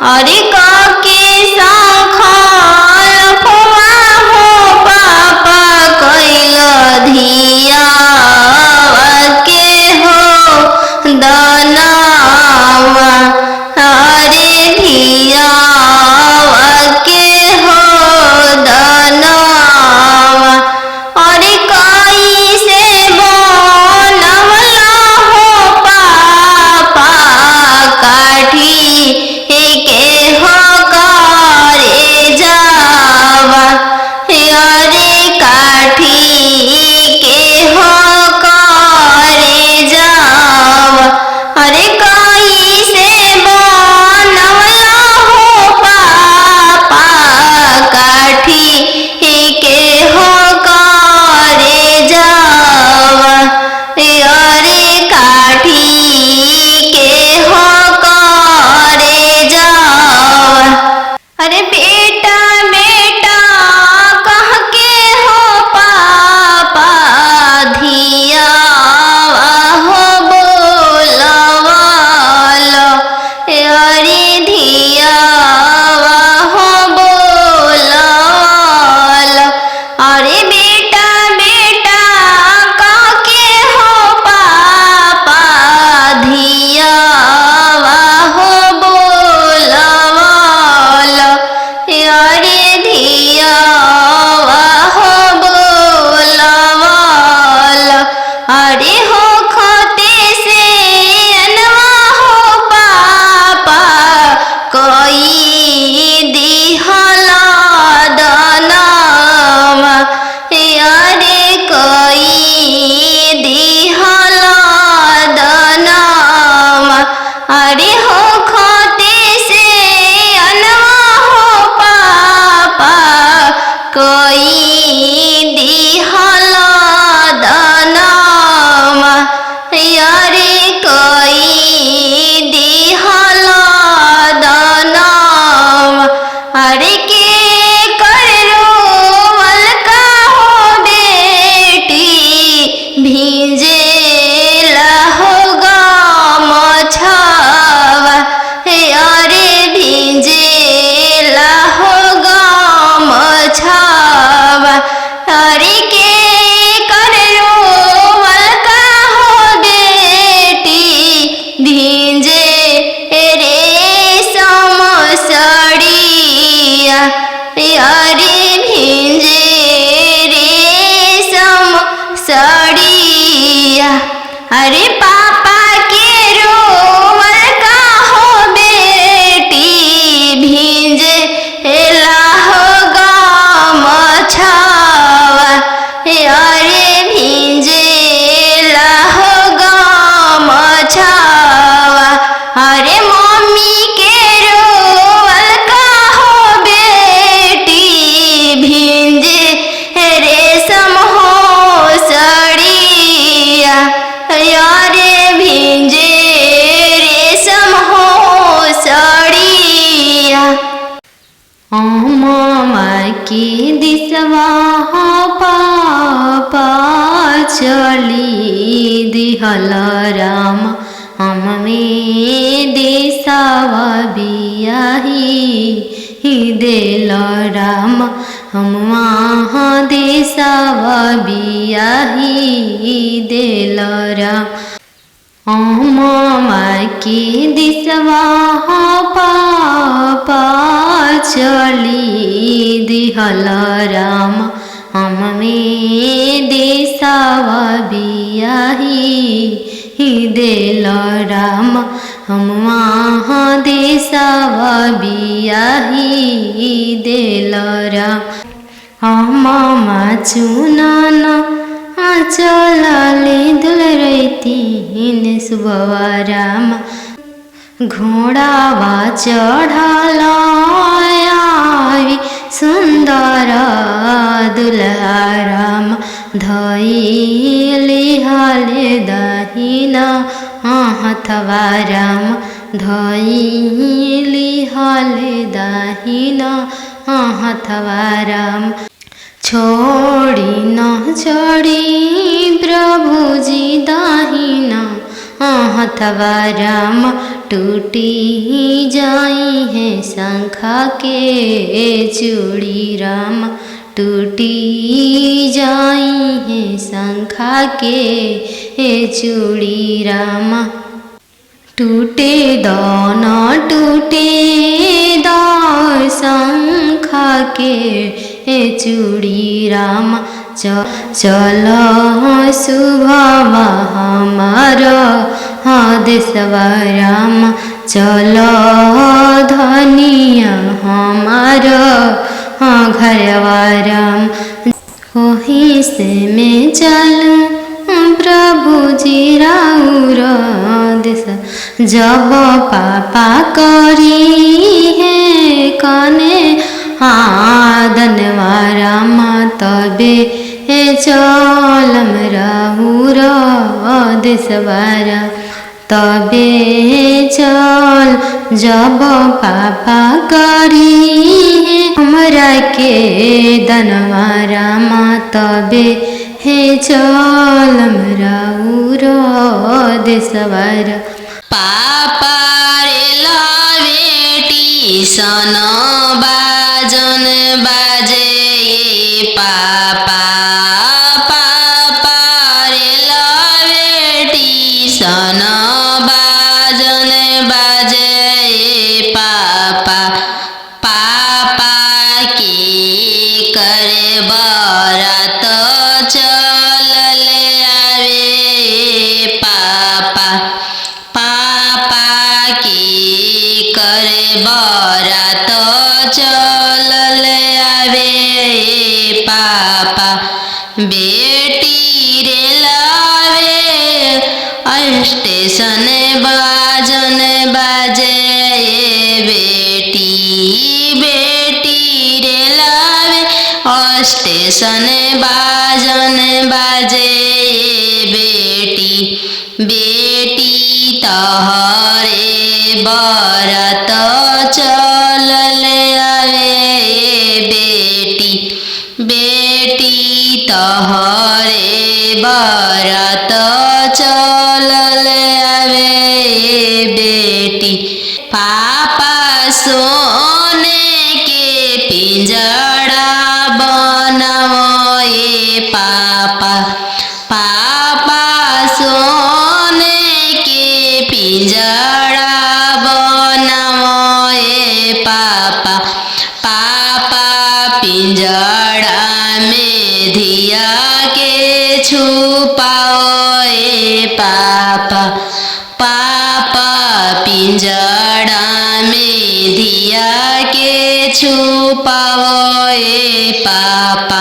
अरे काके साखल फुआ हो पापा कैल धिया के हो दनावा। अरे धिया के हो दनावा। अरे कैसे बनवला हो पापा काठी के हो करे जावा। अरे काठी के हो करे जावा। अरे कैसे बनवला हो पापा काठी के हो करे जावा। अरे काठी के हो करे जावा। अरे बेटा बेटा कह के हो पापा धिया हो बोलवालो। अरे धिया हो बोलवालो। अरे बेटा बेटा कह के हो पापा धिया हो बोलवालो। अरे धिया हो बोलवालो। अरे हो खते से अनवा हो पापा कोई दिहला दनावा। अरे कोई दिहला दनावा। अरे हो खते से अनवा हो पापा कोई दिहला दनावा। अरे कोई दिहला दनावा। अरे के रोवल का हो बेटी भीजे हो गमछावा। अरे भीजे हो गमछावा। अरे के रोवल का हो बेटी भीजे रेशम साड़िया। अरे भीजे रेशम साड़िया। अरे पापा के रोवल का हो बेटी भीजे हो गमछावा। अरे भीजे हो गमछावा। अरे मम्मी के रोवल का हो बेटी भीजे रेशम हो साड़िया। अरे भीजे रेशम हो साड़िया। मामा के दिसवा हो पापा चली दिहल राम। हम में देसावा बियाही देल राम। हम वहाँ देसावा बियाही देल राम। मामा के दिसवा हो पापा चली दिहल राम। हम में देसावा बियाही देल राम। हम वहाँ देसावा बियाही देल राम। मामा चुनन चलले दुल रैतीन सुबवा राम। घोड़ावा चढ़ल आवी सुंदर दुल्हा राम। धइले हाले दाहिना हथवा राम। धइले हाले दाहिना हथवा राम। छोड़ी न छोड़ी प्रभुजी दाहिना हथवा राम। टूटी जाई है शंखा के चूड़ी राम, टूटी जाई है शंखा के चूड़ी राम। टूटे दान टूटे शंखा के चूड़ी राम, चल शुभ हमार देशवा राम, चल धनिया हमार घरवा राम। वहीं से मैं चलूं प्रभु जी राउर देश, जब पापा करी है कने आदनवा राम, तबे चलम राउर देशवा राम, तबे चल जब पापा करी हमरा के दनवा राम, तबे हे चलम राउर देशवा राम। पापा रे बेटी सन बाजन बाजे पापा, पापा रे बेटी सन बाजन बाजे पापा, पापा की करे बारात चल आवे पापा, पापा की करे बारात चल आवे पापा। बेटी रे लावे स्टेशन बाजन बाजे बेटी, बेटी रे लावे स्टेशन बाजन बाजे बेटी, बेटी तहरे बारात चल आवे बेटी, बेटी तहरे बारात चल आवे बेटी। पापा सोने के पिंजड़ा बनाओ पापा, पापा सोने के पिंजड़ा बनाओ पापा, पापा पिंजड़ा में धिया के छुपाओ पापा, पापा पिंजड़ा में धिया के छुपाओ पापा।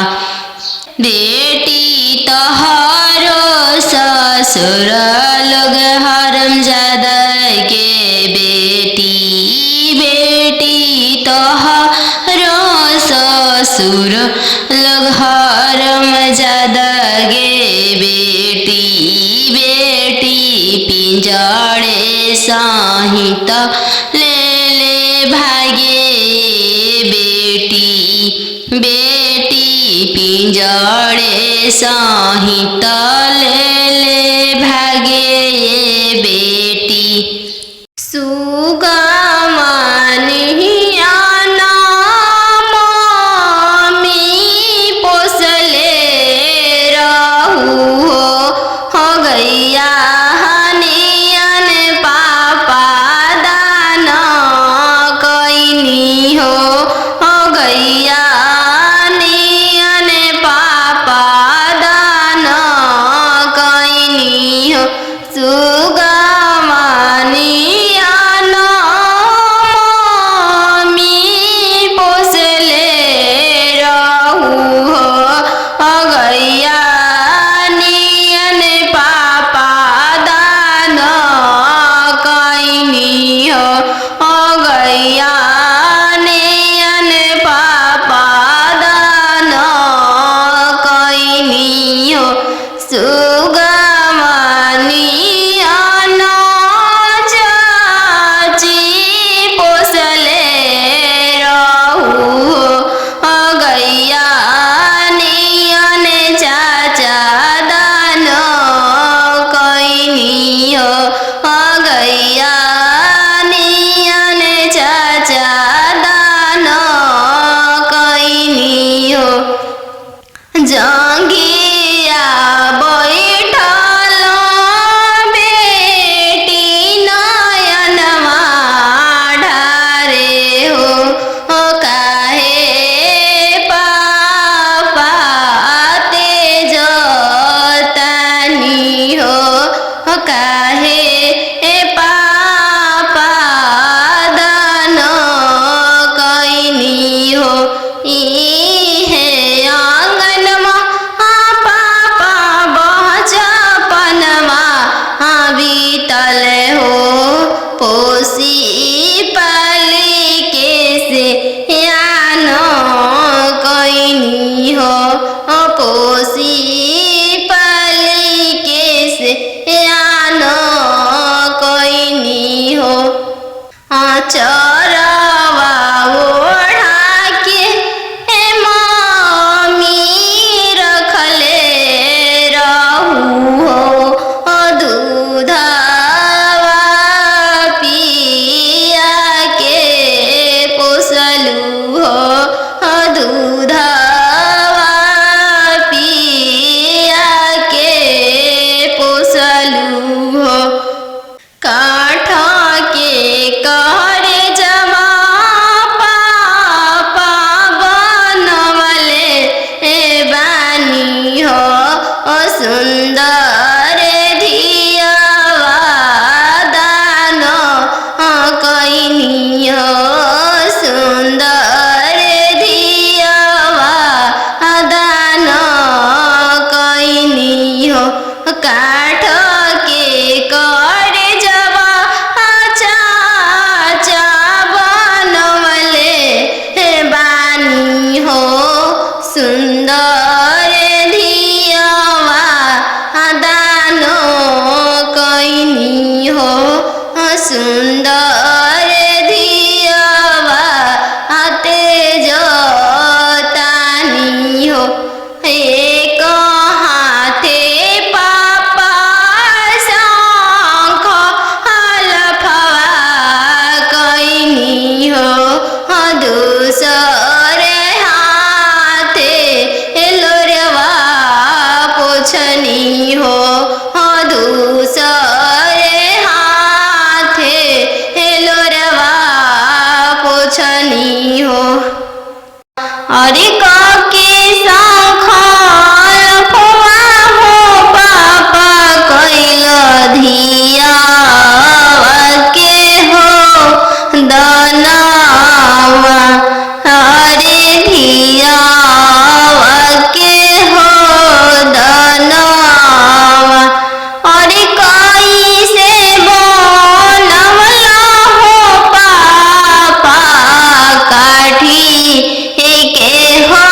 बेटी तोहरो ससुर लोग हरामजादा के बेटी, बेटी तोहरो ससुर लोग हरामजादा गे बेटी, बेटी पिंजड़े सहित ले भागे बेटी, बेटी पिंजड़े सहित ले भागे बेटी। सुगमनिया मम्मी पोसले रहू हो गैया हनियन पापा दान कैनी हो गैया हनियन पापा दान कैनी हो। छनी हो। अरे काके संखाल खोआ हो पापा कैल धिया के हो दनावा। अरे धिया के हो दनावा। अरे कैसे बनवला हो पापा काठी के हो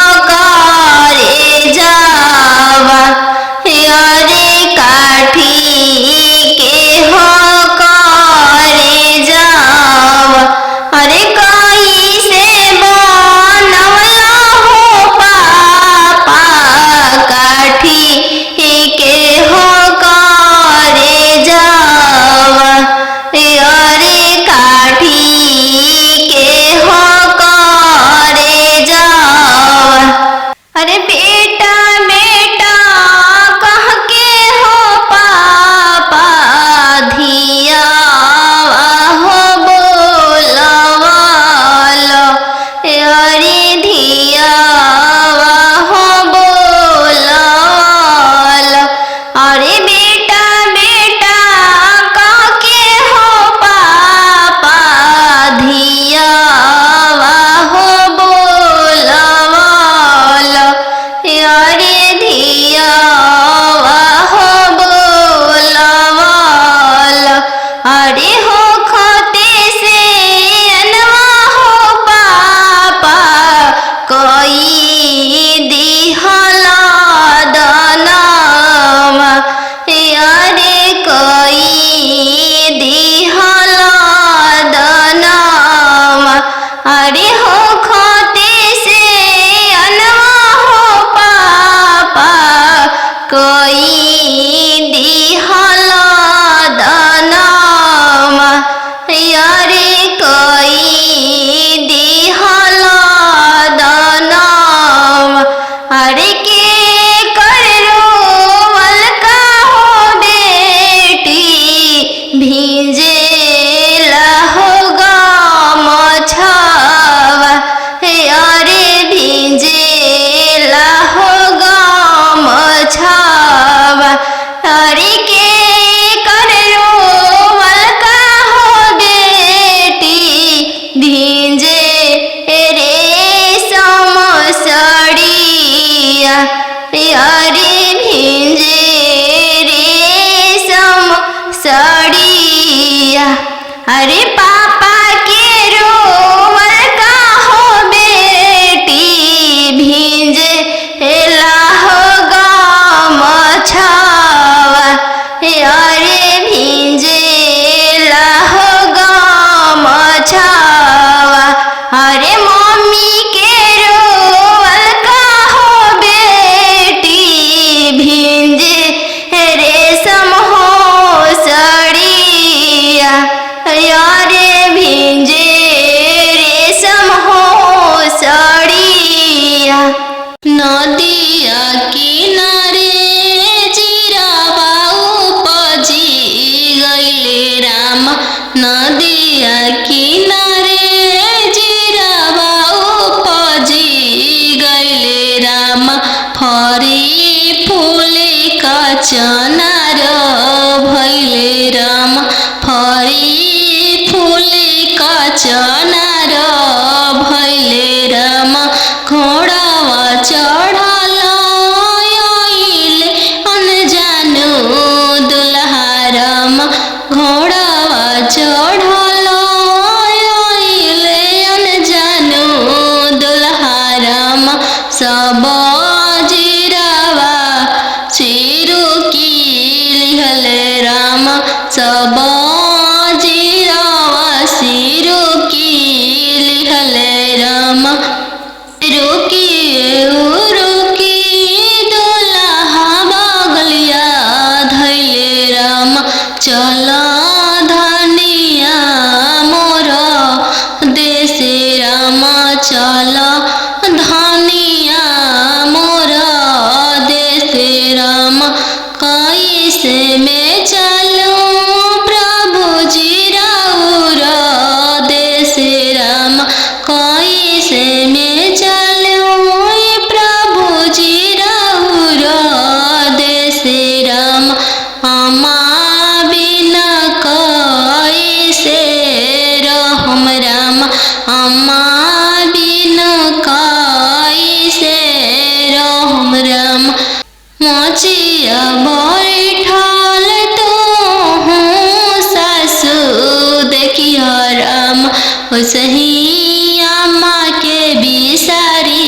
ओसही अम्मा के बिसारी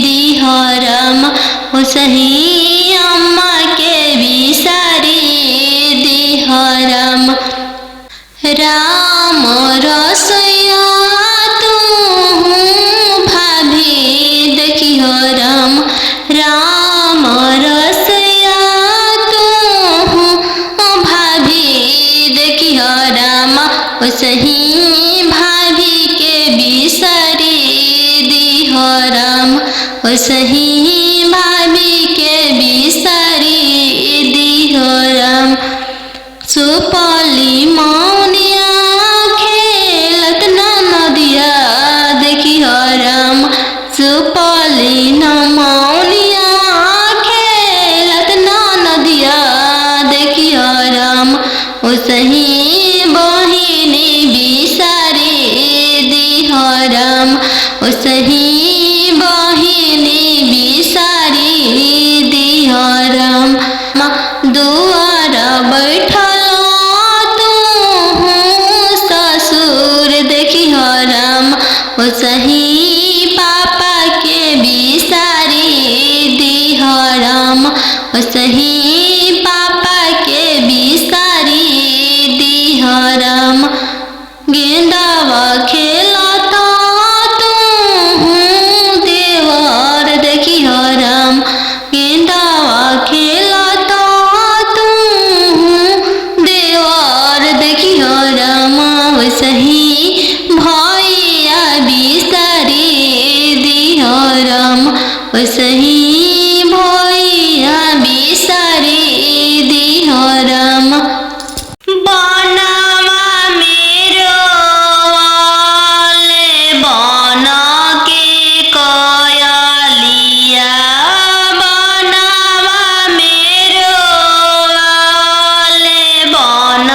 दिह राम, ओसही अम्मा के बिसारी दिह राम। राम रसोइया तू भाभी देखिह राम, राम रसोइया तू भाभी देखिह राम, ओसही भाभी के बिसारी दिह राम, ओसही भाभी के बिसारी दिह राम। सुपली मौनिया खेलत नदिया देखिह राम, सुपली मौनिया खेलत नदिया देखिह राम, ओसही बहिनी बिसारी दिह राम, ओसही बहिनी बिसारी दिह राम। दुआर बैठल ससुर देखिह राम, ओसही पापा के बिसारी दिह राम, ओसही पापा के बिसारी दिह राम। गेंदावा खेलत तू देवर देखिह राम, गेंदावा खेलत तू देवर देखिह राम, ओसही भैया बिसारी दिह राम, ओसही भैया बिसारी दिह राम। बनवा मेरो वाले बन के कयलिया, बनवा मेरो वाले बन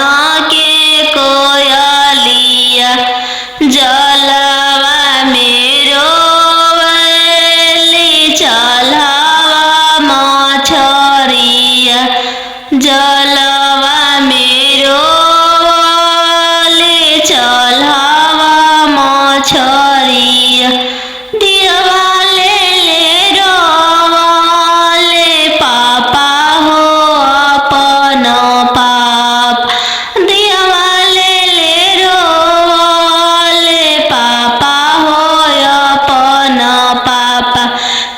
के कोयलिया, जलवा मेरो वाले चलवा मछरिया, जलवा मेरो वाले चलवा मछरिया। दिवाले ले रोवाले पापा हो अपन पाप, दिवाले ले रोवाले पापा हो अपन पापा।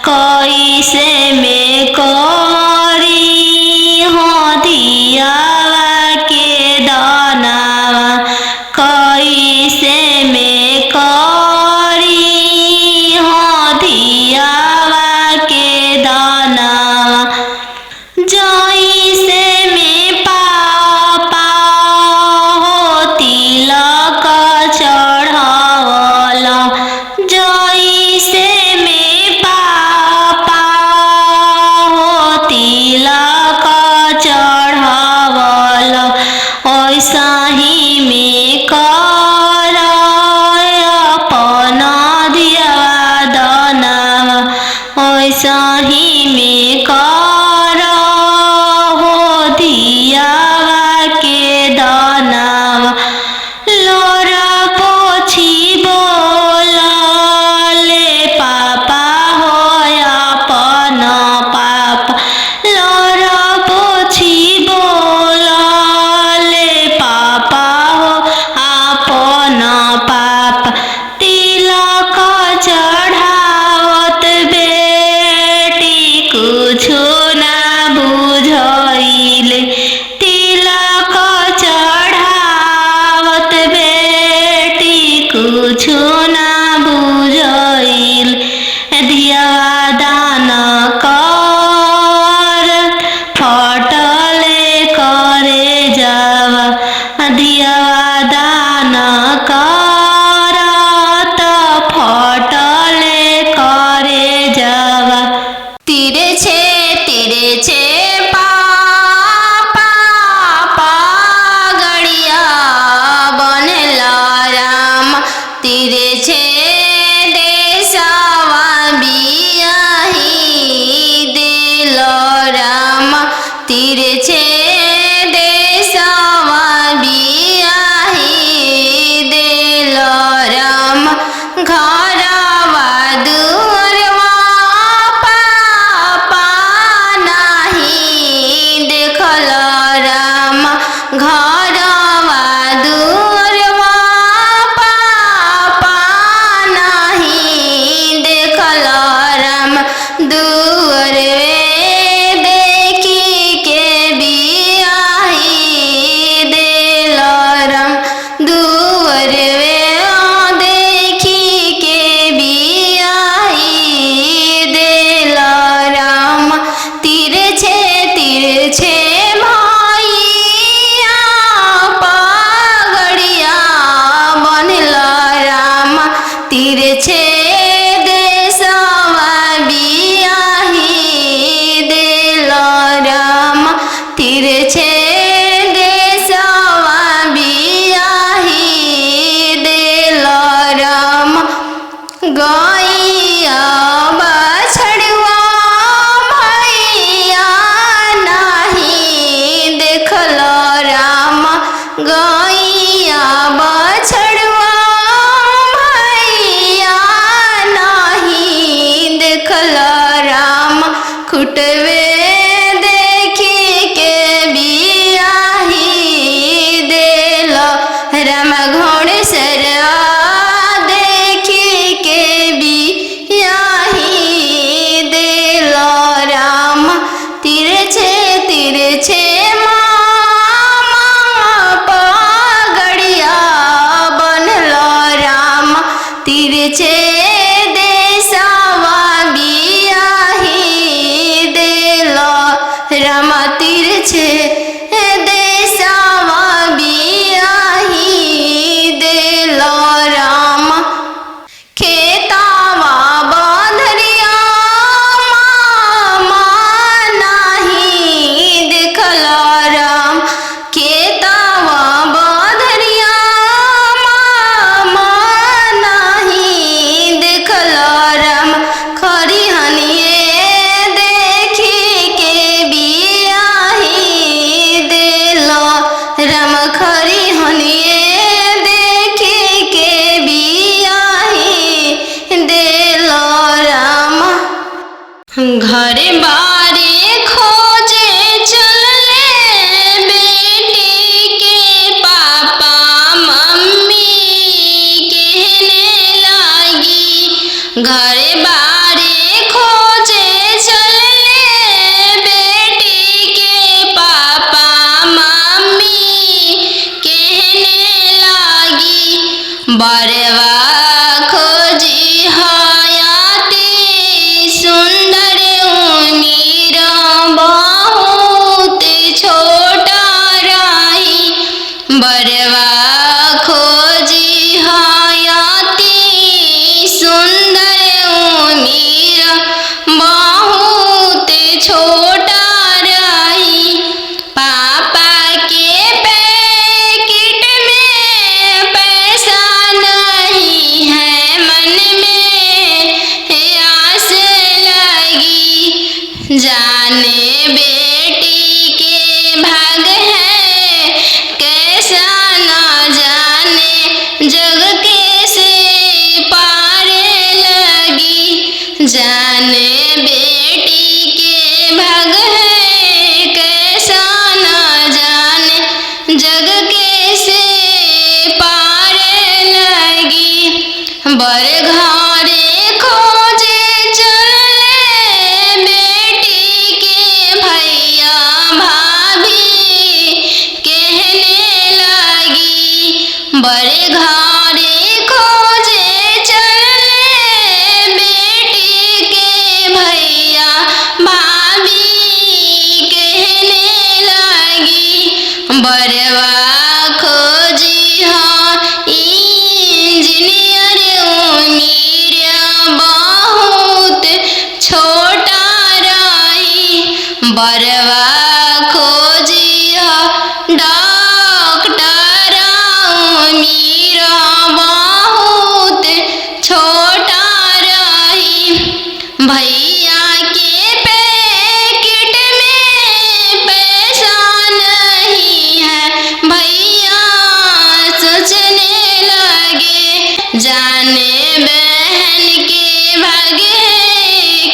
कैसे में करी हो दियावा के दानावा, कैसे में करी हो दियावा के दानावा। जैसे में पापा हो तिलक चढ़ावला, जैसे में पापा हो तिलक चढ़ावला, ऐसा ही में कर अपन दियावा दानावा, ऐसा ही में कर हो दियावा के दानावा। लोरा पोछी बोलले पापा हो अपन पाप, लोरा पोछी बोलले पापा हो अपन पाप। तिलक चढ़ावत बेटी कुछो ना बुझाइले, तिलक चढ़ावत बेटी कुछो ना बुझाइल। दियावा दान कर फटले करे जावा, दियावा दान कर त फटले करे जावा। तीरे छे पापा गड़िया बनेला राम, तीरे छे दे गैया बछड़ुआ भैया नहीं देखल राम गैया बछड़ुआ भैया नहीं देखल राम खुटवे देखी के बियाही देल राम घोड़सरवा देखी के बियाही देल राम तिरछे तिरछे मामा पगड़िया बनल राम तिरछे देशवा बियाही देल राम तिरछे देशवा बियाही देल राम खेतावा बंधरिया मामा नहीं देखल राम खेतावा बंधरिया मामा नहीं देखल राम खरिहनिए देखी के बियाही देल राम खरिहनिए देखी के बियाही देल राम घरे बारे खोजे चलले बेटी के पापा मम्मी कहने लागी घरे बारे खोजे चलले बेटी के पापा मम्मी कहने लागी बरवा खोजी हयाती सुंदर उमीर बहुत छोटा रही बरवा खोजी हयाती सुंदर उमीर बहुत छोटा रही पापा के पैकेट में पैसा नहीं है मन में आस लगी जाने बेटी के भाग है कैसा न जाने जग कैसे पारे लगी जाने बेटी के भाग है कैसा न जाने जग कैसे पारे लगी बर घरे खोजे चलले बेटी के भैया भाभी कहने लगी बर घरे खोजे चलले बेटी के भैया भाभी कहने लगी बरवा खोजी हाँ इंजीनियर उमीर बहुत छोटा रही बरवा खोजी हाँ डॉक्टर उमीर बहुत छोटा रही भैया के पैकेट में पैसा नहीं है भैया सोचने लगे जाने बहन के भाग्य है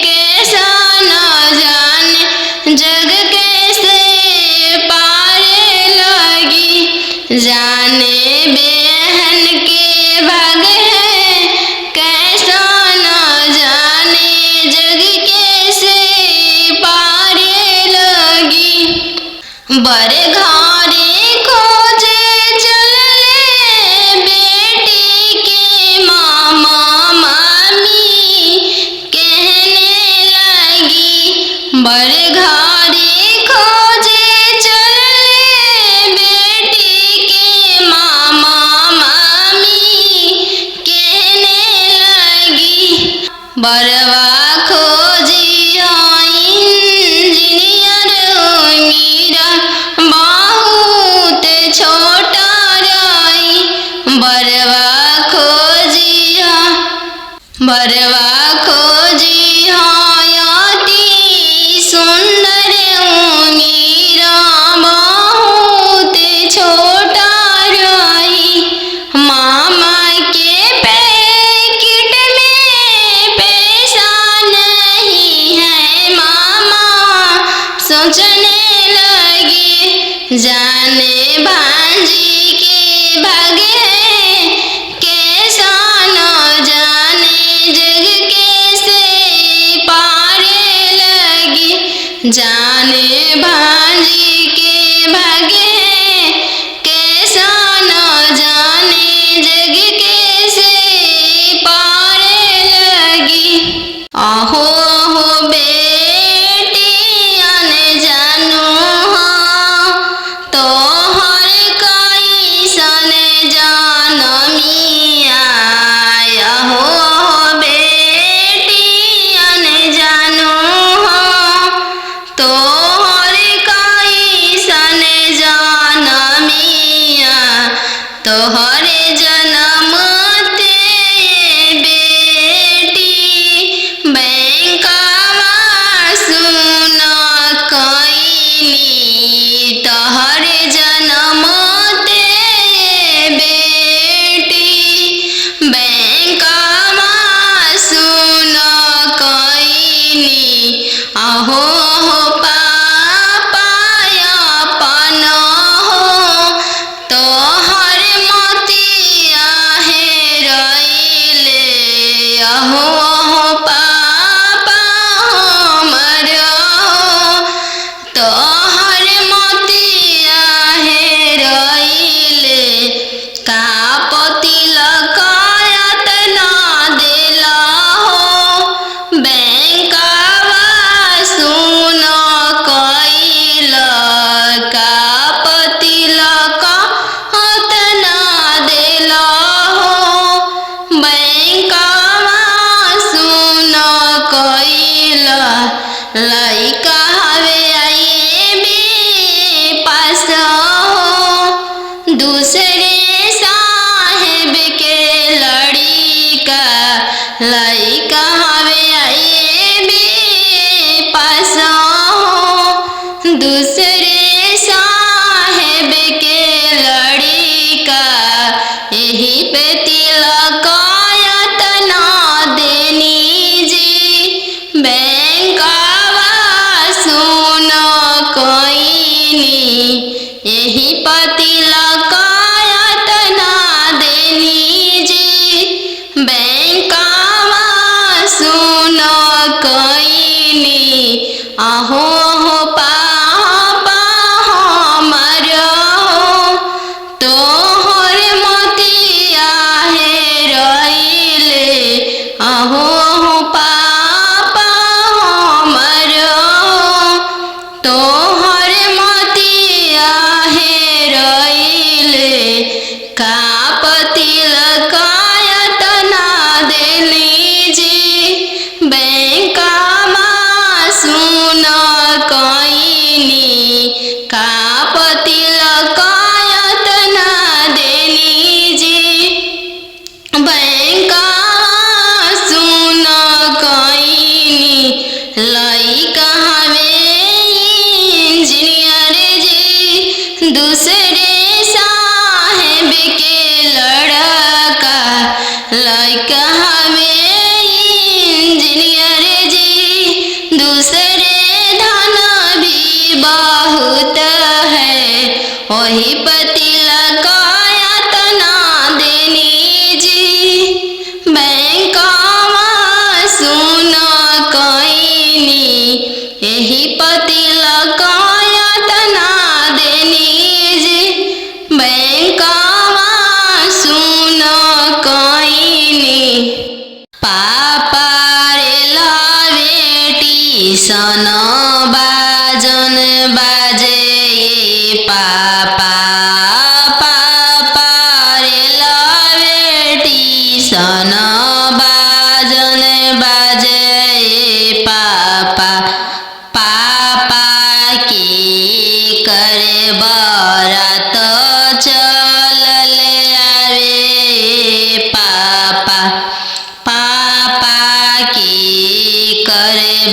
कैसा न जाने जग कैसे पारे लगी जाने बहन के भाग्य है कैसा न जाने जग कैसे पारे लगी बर घरे खोजे चलले बेटी के मामा मामी कहने लगी बर घरे खोजे चलले बेटी के मामा मामी कहने लगी बरवा खोजी इंजीनियर उमीर बहुत छोटा रही बरवा खोजिया बरवा खोजी हयती सुंदर मीरा बहुत छोटा रही। मामा के पैकेट में पैसा नहीं है। मामा सोचने लगे जाने भांजी के भागे हैं कैसा न जाने जग कैसे पारे लगी। जाने भांजी के भागे हैं कैसा न जाने जग कैसे पारे लगी। आहो आहो बेटी अन जानू हाँ तो हर कोई सन जानमिया। आहो आहो बेटी अन जानू हाँ तो हर कोई सन जानमिया। तोहर जन्म ते बेटी बैंकवा सुन कईनी। तोहर जन्म ते बेटी बैंकवा सुन कईनी। आहो हो पापा अपन हो तोहर मोतिया हेरैले। आहो हो पापा हमर हो तोहर मोतिया हेरैले। का पतिलक एतना देला हो बैंकवा सुन कइल। का पतिलक एतना देला हो बैंकवा सुन कइल। लइका हवे आईबी पास हो दूसरे साहेब के लड़िका। लइका हवे आईबी पास हो दूसरे साहेब के लड़िका। यही पे तिलक एतना देनी जी बैंकवा सुन कईनी। यही पे तिलक एतना देनी जी बैंकवा सुन कईनी। आहो हो पापा हमर हो तोहर मोतिया हेरैले। आहो हो पापा हमर हो तोहर मोतिया हेरैले। का पतिलक एतना देली जी बैंकवा सुन कईनी। का पतिलक एतना देली जी बैंकवा सुन कईनी। लइका हवे इंजीनियर जी दूसरे साहेब के लड़का। लइका हवे इंजीनियर जी दूसरे धन भी बहुत है। वही पतिलक एतना देनी जी बैंकवा सुन कईनी। यही पतिलक एतना देनी जी बैंकवा सुन कईनी। पापा रे बेटी सन बाजन बाजे। पापा पापा रे बेटी सन बाजन बाजे। पापा पापा की करे बरात चल ले आवे। पापा पापा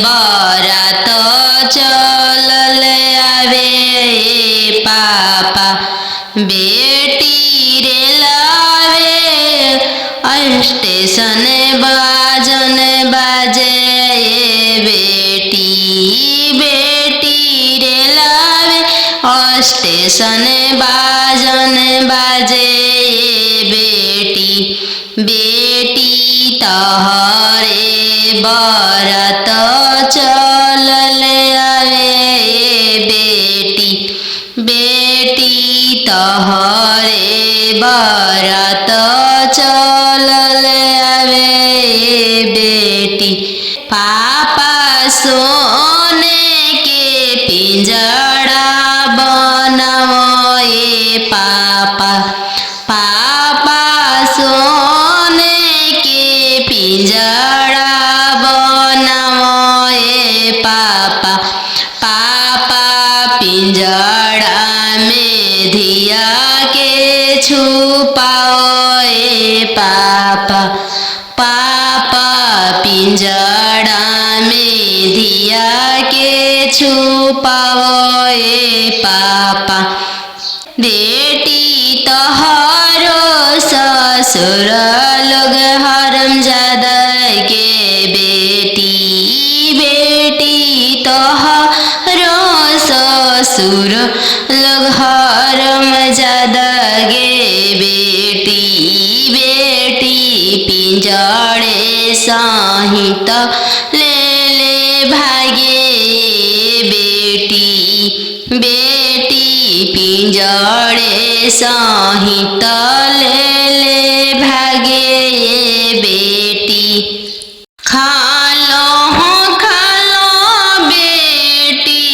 बरात चलल आवे पापा बेटी रे लावे स्टेशन बाजन बाजे बेटी बेटी रे लावे स्टेशन बाजन बाजे बेटी बेटी तोहरे बरात चलल आवे बेटी बेटी तोहरे बरात चलल आवे बेटी पापा सोने के पिंजड़ा बनाओ पापा पापा सोने के पिंजड़ा बनाओ पापा पापा पिंजड़ा में धिया के छुपाओ पापा पापा पिंजड़ा में धिया के छुपाओ पापा बेटी तोहरो ससुर लोग हरमजादा के बेटी बेटी तोहरो ससुर लोग हरमजादा गे बेटी बेटी पिंजड़े सहित ले ले भागे बेटी बेटी पिंजड़े सहित ले ले भागे बेटी खालो बेटी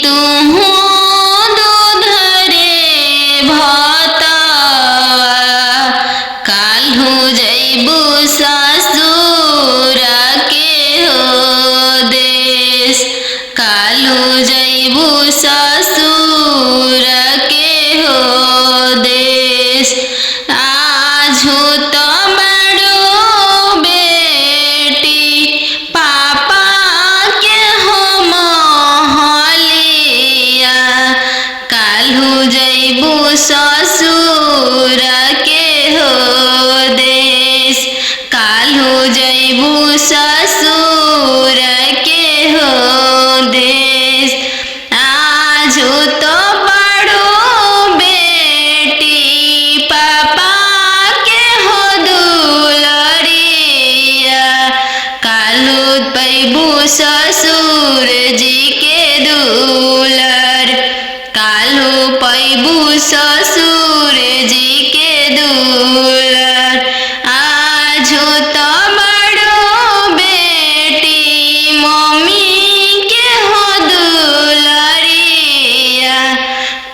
तुम दूध रे भतवा काल्हू जैबू ससुर के हो देश काल्हू जैबू ससुर के हो देश आजू तो बड़ो बेटी पापा के हो महलिया काल्हू जैबू ससुर के हो देश काल्हू जैबू ससुर के हो देश आजू तो बड़ो बेटी पापा के हो दुलरिया काल्हू पैबू ससुर जी के दुलर काल्हू पैबू ससुर जी के दुलर आजू तो बड़ो बेटी मम्मी के हो दुलरिया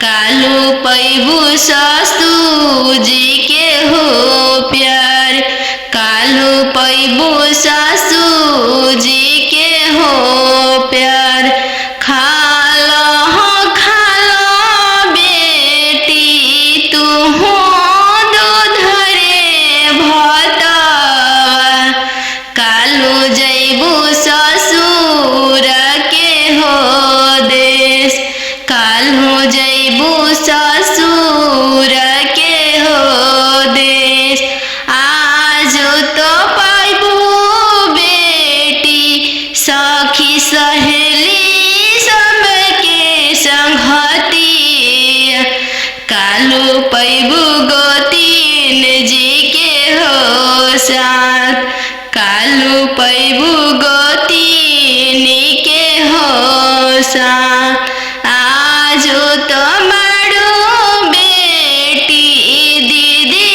काल्हू पैबू ससुर जी के हो प्यार काल्हू पैबू ससुर जी के हो प्यार खालो बेटी तू दूध रे भतवा काल्हू जैबू ससुर के हो देश काल्हू जैबू ससुर के हो देश आजू तो पैबू बेटी सखी सहेली सबके संगतिया काल्हू पैबू गोतीन जी के हो साथ काल्हू पैबू गोतीन के हो साथ आजू तो बड़ो बेटी दीदी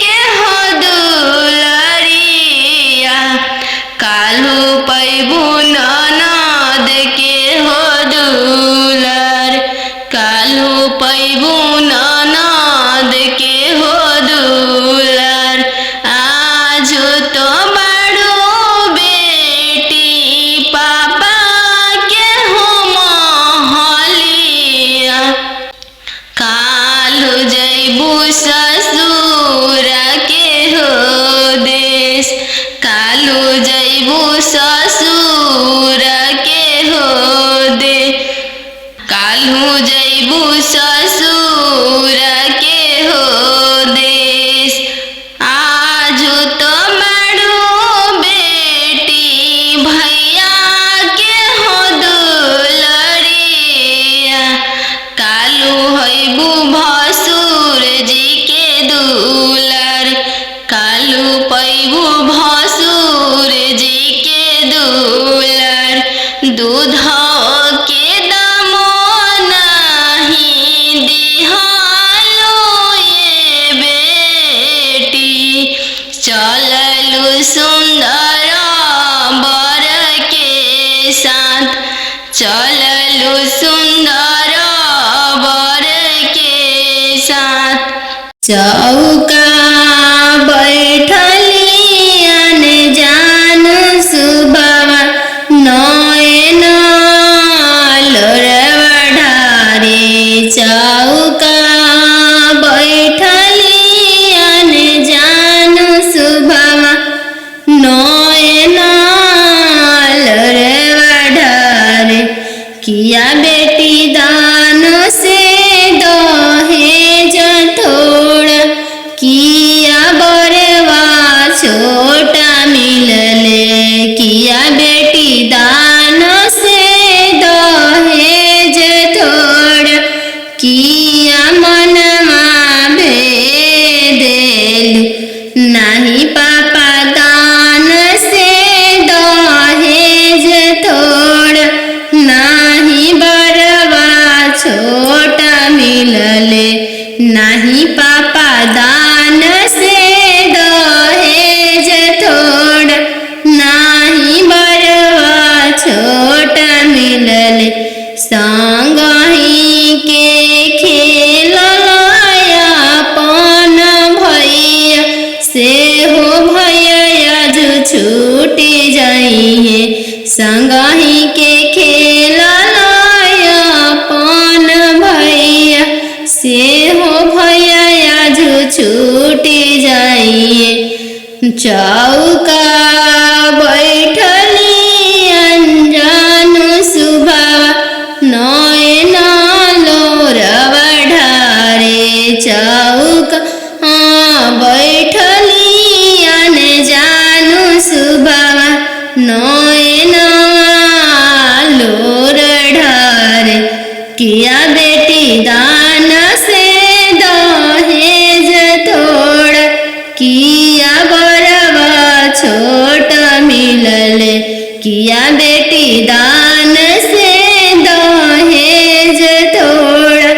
के हो दुलरिया काल्हू पैबू ननद के हो दुलर काल्हू पैबू ननद के हो दुलर आजू तो बड़ो बेटी पापा के हो महलिया काल्हू जैबू ससुर के हो देश काल्हू जैबू ससुर ससुर के हो दे काल्हू जैबू ससुर के हो देश आजू तो मरू बेटी भैया के हो दुलरिया कालू हैबू भसुर जी के दुलर कालू पैबू भसुर जी के दुलर दूध के दामो नहीं दिहालो ये बेटी चललू सुंदर बर के साथ चललू सुंदर बर के साथ चौका बैठली अनजान सुबवा नयन लोरवा ढारे चौका बैठली अनजान सुबवा नयन लोरवा ढारे किया बेटी दान से दहेज थोड़ा किया बरवा छोटा मिलले किया बेटी दान से दहेज थोड़ा किया मनमा भेदेलु नहीं पापा दान से दहेज थोड़ा नहीं बरवा छोटा मिलले नहीं पापा दान से दहेज थोड़ा नहीं बरवा छोटा मिलले संग ही के खेलया अपन भैया से हो भैया जो छूटी जाइए संग ही के खेलया अपन भैया से हो भैया जो छूटी जाइए चौका बैठली अनजान सुबवा नयन लोरवा ढारे चौका बैठली अनजान सुबवा नयन लोर ढारे किया बेटी दान से दहेज थोड़ा किया बरवा छोटा मिलले किया बेटी दान से दहेज थोड़ा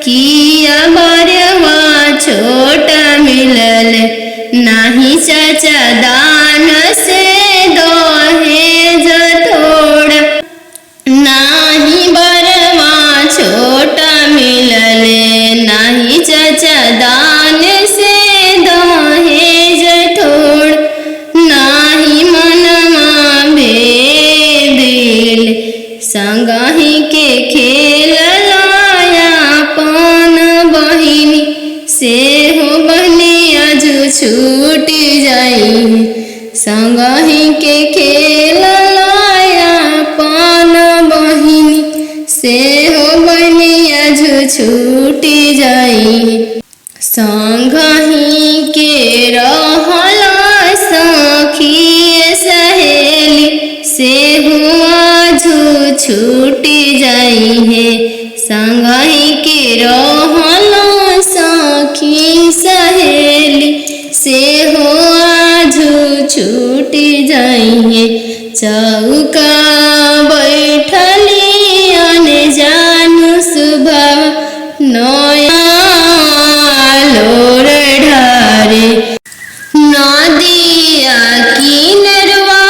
किया बरवा छोटा मिलले नहीं चाचा दान से दहेज थोड़ा नहीं बरवा छोटा मिलले नहीं चाचा दान से दहेज थोड़ा नहीं मनमा भेदिल संगही के खेलया अपन बहिनी से हो बहनिया जो छूटी जाई संगही के खेलया अपन बहिनी से हो बहनिया जो छूटी जाई संगही के रहला सखी सहेली से हुआ जो छूटी जाई है संगही के रहला सखी सहेली से हुआ जो छूटी जाई है चौका बैठली अनजान सुबह नया लोर ढारे नदिया किनरवा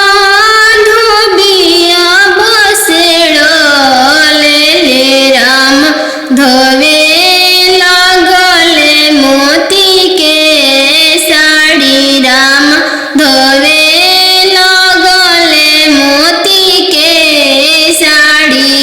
धोबिया बसेड़ले ले राम धोवे लागले मोती के साड़ी राम धोवे लागले मोती के साड़ी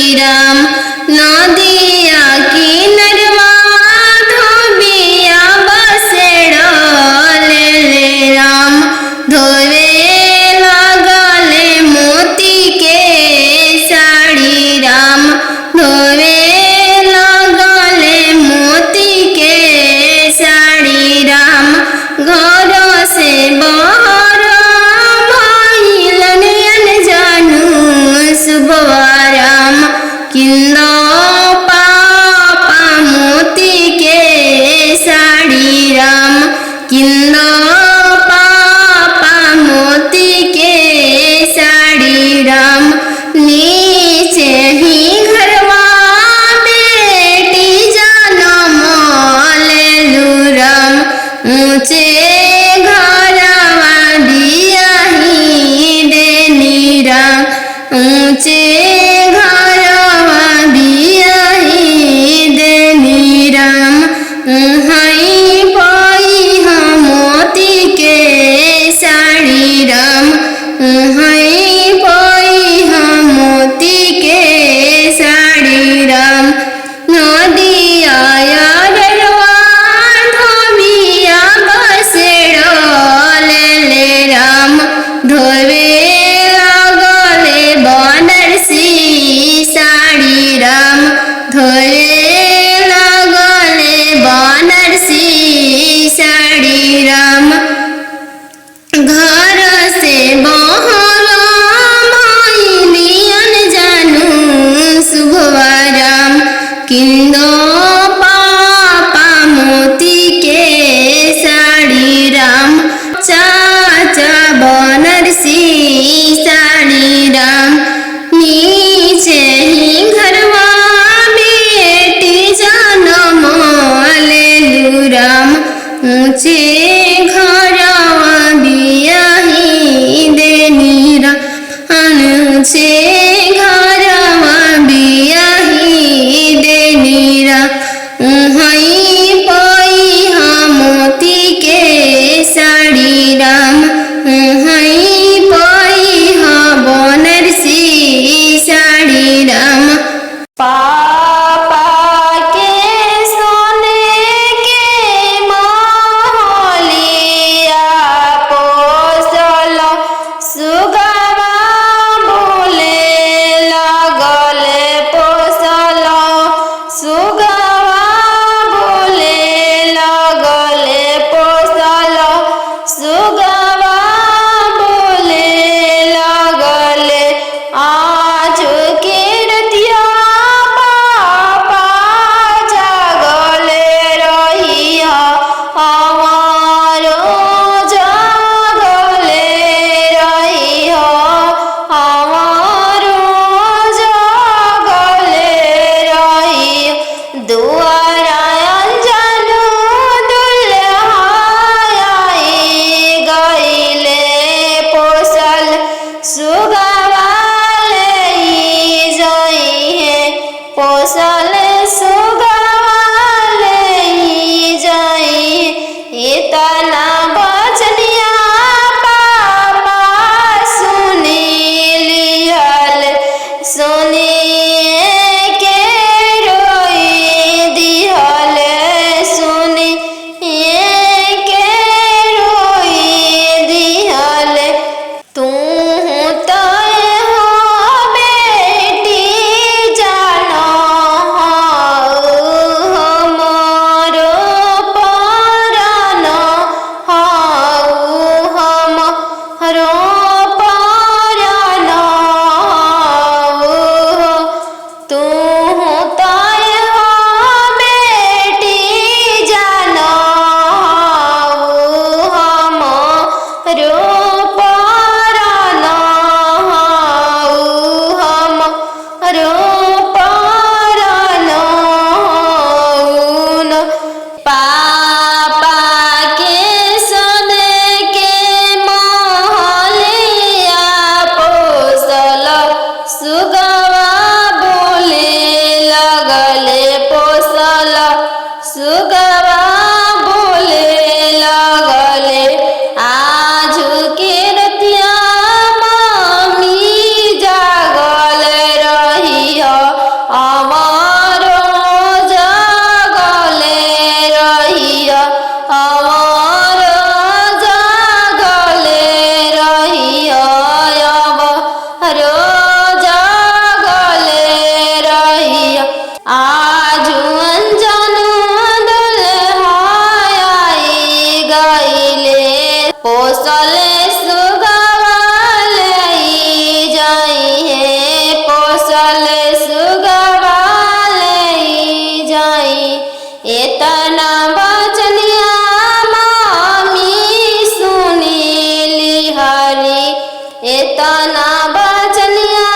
तना बचनिया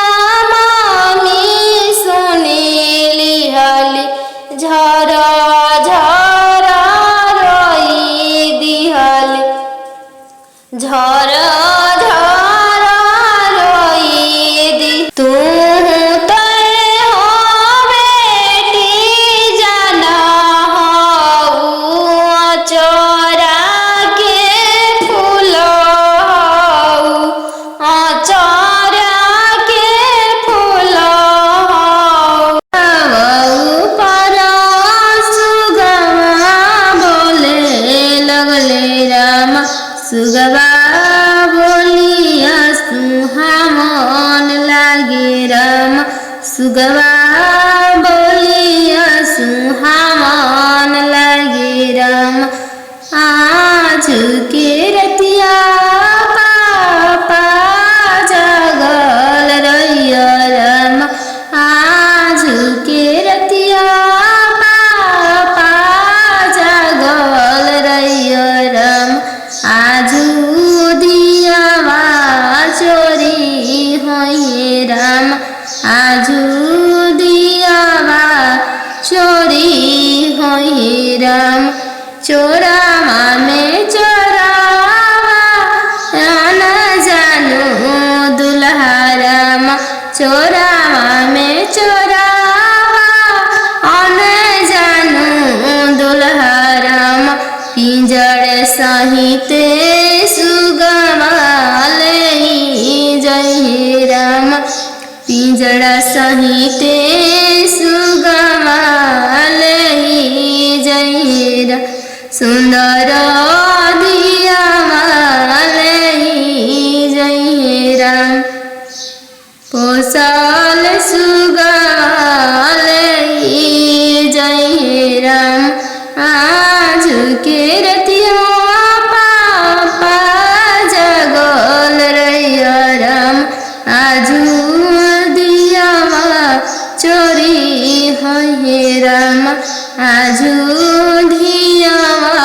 मामी सुनीली हली झरा झरा रोई दिहली झरा झरा रोई दी तू तय हो बेटी जाना हो चोरा के फूल चोरा के फूल पर सुगवा बोले लगले राम सुगवा बोलिया सुहामन लागे राम सुगवा बोलिया सुहामन लागे राम आज के रतिया पापा जगल रहिया राम आज के रतिया पापा जगल रहिया राम आजू दियावा चोरी होइए राम आजू दियावा चोरी होइए राम चोरावा में चोरावा न जानू दुल्हा राम चोरावा में चोरावा न जानू दुल्हा राम पिंजड़ सहिते सुगवा ले जय राम पिंजड़ा सहिते सुगवा ले जय राम सुंदर दियावा ले जय राम पोसल सुगवा ले जय राम आज के रतिया पापा जगल रहिया राम आजू दियावा चोरी होइए राम आजू दियावा